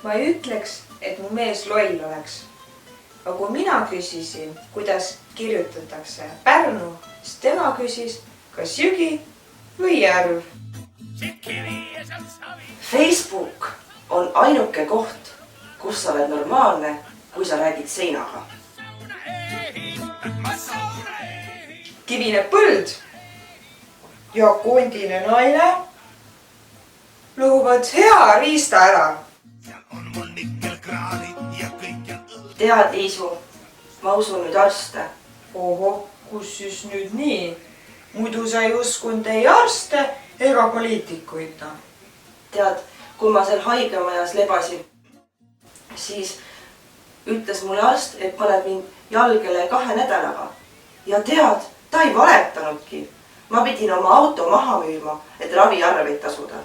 Ma ei ütleks, et mu mees loll oleks. Aga kui mina küsisin, kuidas kirjutatakse Pärnu, siis tema küsis, kas jügi või järv. Facebook on ainuke koht, kus sa oled normaalne, kui sa räägid seinaga. Kivine põld ja kondine naine lõhuvad hea riista ära. Tead, Liisu, ma usun nüüd arste. Oho, kus siis nüüd nii? Muidu sa ei uskunud ei arste ega poliitikuid. Tead, kui ma seal haigemajas lebasin, siis ütles mulle arst, et paneb mind jalgele 2 nädalaga. Ja tead, ta ei valetanudki. Ma pidin oma auto maha müüma, et raviarveid tasuda.